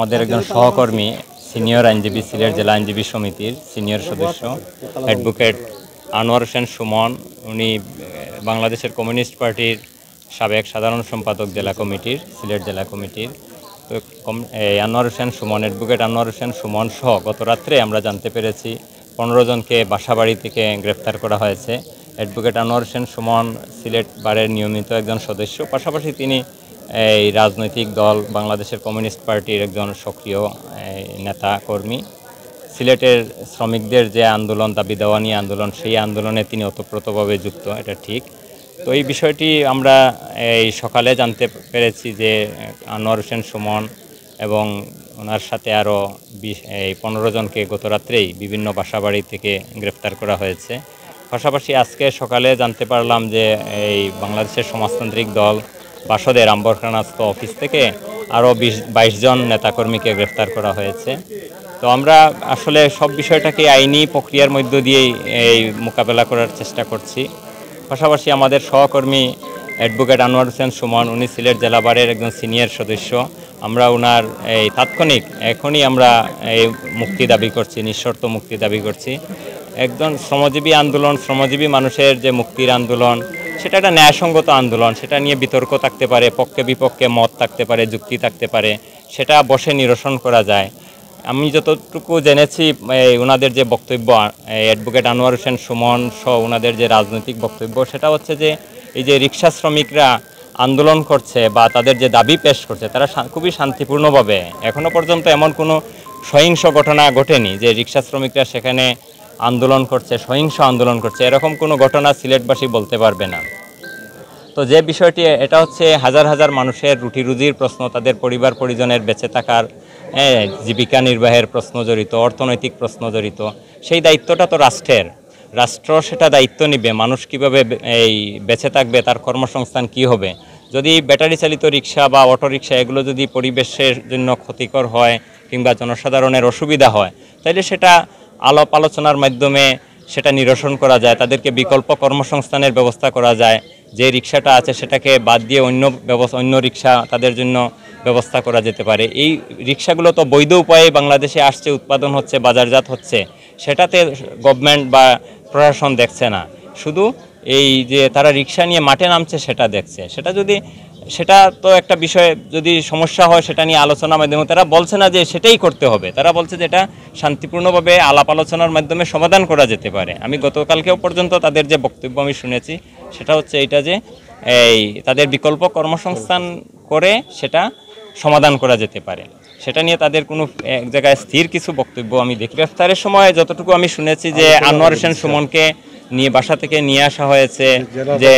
আমাদের একজন সহকর্মী সিনিয়র আইনজীবী সিলেট জেলা আইনজীবী সমিতির সিনিয়র সদস্য অ্যাডভোকেট আনোয়ার হোসেন সুমন, উনি বাংলাদেশের কমিউনিস্ট পার্টির সাবেক সাধারণ সম্পাদক জেলা কমিটির, সিলেট জেলা কমিটির। তো আনোয়ার হোসেন সুমন, অ্যাডভোকেট আনোয়ার হোসেন সুমন সহ গত রাত্রে আমরা জানতে পেরেছি 15 জনকে বাসাবাড়ি থেকে গ্রেফতার করা হয়েছে। অ্যাডভোকেট আনোয়ার হোসেন সুমন সিলেট বারের নিয়মিত একজন সদস্য, পাশাপাশি তিনি এই রাজনৈতিক দল বাংলাদেশের কমিউনিস্ট পার্টির একজন সক্রিয় নেতা কর্মী। সিলেটের শ্রমিকদের যে আন্দোলন, দাবি দেওয়া নিয়ে আন্দোলন, সেই আন্দোলনে তিনি ওতপ্রোতভাবে যুক্ত, এটা ঠিক। তো এই বিষয়টি আমরা এই সকালে জানতে পেরেছি যে আনোয়ার হোসেন সুমন এবং ওনার সাথে আরও 15 জনকে গত রাত্রেই বিভিন্ন বাসাবাড়ি থেকে গ্রেফতার করা হয়েছে। পাশাপাশি আজকে সকালে জানতে পারলাম যে এই বাংলাদেশের সমাজতান্ত্রিক দল বাসদের আম্বরখানাস্থ অফিস থেকে আরও 22 জন নেতাকর্মীকে গ্রেফতার করা হয়েছে। তো আমরা আসলে সব বিষয়টাকে আইনি প্রক্রিয়ার মধ্য দিয়েই এই মোকাবেলা করার চেষ্টা করছি। পাশাপাশি আমাদের সহকর্মী অ্যাডভোকেট আনোয়ার হোসেন সুমন, উনি সিলেট জেলা বারের একজন সিনিয়র সদস্য। আমরা ওনার এই তাৎক্ষণিক এখনই আমরা এই মুক্তি দাবি করছি, নিঃশর্ত মুক্তি দাবি করছি। একজন শ্রমজীবী আন্দোলন, শ্রমজীবী মানুষের যে মুক্তির আন্দোলন, সেটা একটা ন্যায়সঙ্গত আন্দোলন। সেটা নিয়ে বিতর্ক থাকতে পারে, পক্ষে বিপক্ষে মত থাকতে পারে, যুক্তি থাকতে পারে, সেটা বসে নিরসন করা যায়। আমি যতটুকু জেনেছি ওনাদের যে বক্তব্য, অ্যাডভোকেট আনোয়ার হোসেন সুমন সহ ওনাদের যে রাজনৈতিক বক্তব্য, সেটা হচ্ছে যে এই যে রিক্সা শ্রমিকরা আন্দোলন করছে বা তাদের যে দাবি পেশ করছে, তারা খুবই শান্তিপূর্ণভাবে, এখনও পর্যন্ত এমন কোনো সহিংস ঘটনা ঘটেনি যে রিক্সা শ্রমিকরা সেখানে আন্দোলন করছে, সহিংস আন্দোলন করছে, এরকম কোনো ঘটনা সিলেটবাসী বলতে পারবে না। তো যে বিষয়টি, এটা হচ্ছে হাজার হাজার মানুষের রুটি রুজির প্রশ্ন, তাদের পরিবার পরিজনের বেঁচে থাকার, জীবিকা নির্বাহের প্রশ্ন জড়িত, অর্থনৈতিক প্রশ্ন জড়িত। সেই দায়িত্বটা তো রাষ্ট্রের, রাষ্ট্র সেটা দায়িত্ব নিবে, মানুষ কিভাবে এই বেঁচে থাকবে, তার কর্মসংস্থান কি হবে। যদি ব্যাটারি চালিত রিক্সা বা অটোরিক্সা এগুলো যদি পরিবেশের জন্য ক্ষতিকর হয় কিংবা জনসাধারণের অসুবিধা হয়, তাহলে সেটা আলাপ আলোচনার মাধ্যমে সেটা নিরসন করা যায়, তাদেরকে বিকল্প কর্মসংস্থানের ব্যবস্থা করা যায়। যে রিক্সাটা আছে সেটাকে বাদ দিয়ে অন্য রিক্সা তাদের জন্য ব্যবস্থা করা যেতে পারে। এই রিক্সাগুলো তো বৈধ উপায়ে বাংলাদেশে আসছে, উৎপাদন হচ্ছে, বাজারজাত হচ্ছে, সেটাতে গভর্নমেন্ট বা প্রশাসন দেখছে না, শুধু এই যে তারা রিক্সা নিয়ে মাঠে নামছে সেটা দেখছে। সেটা তো একটা বিষয়, যদি সমস্যা হয় সেটা নিয়ে আলোচনার মাধ্যমে, তারা বলছে না যে সেটাই করতে হবে, তারা বলছে যে এটা শান্তিপূর্ণভাবে আলাপ আলোচনার মাধ্যমে সমাধান করা যেতে পারে। আমি গতকালকেও পর্যন্ত তাদের যে বক্তব্য আমি শুনেছি, সেটা হচ্ছে এইটা যে এই তাদের বিকল্প কর্মসংস্থান করে সেটা সমাধান করা যেতে পারে। সেটা নিয়ে তাদের কোনো এক জায়গায় স্থির কিছু বক্তব্য আমি দেখি। গ্রেফতারের সময় যতটুকু আমি শুনেছি যে আনোয়ার হোসেন সুমনকে নিয়ে বাসা থেকে নিয়ে আসা হয়েছে, যে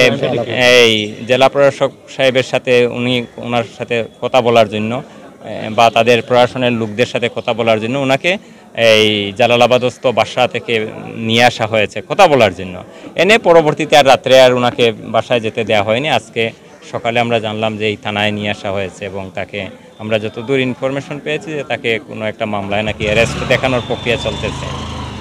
এই জেলা প্রশাসক সাহেবের সাথে ওনার সাথে কথা বলার জন্য বা তাদের প্রশাসনের লোকদের সাথে কথা বলার জন্য ওনাকে এই জালালাবাদস্থ বাসা থেকে নিয়ে আসা হয়েছে কথা বলার জন্য। এনে পরবর্তীতে আর রাত্রে আর ওনাকে বাসায় যেতে দেওয়া হয়নি। আজকে সকালে আমরা জানলাম যে এই থানায় নিয়ে আসা হয়েছে এবং তাকে আমরা যতদূর ইনফরমেশন পেয়েছি যে তাকে কোনো একটা মামলায় নাকি অ্যারেস্ট দেখানোর প্রক্রিয়া চলতেছে।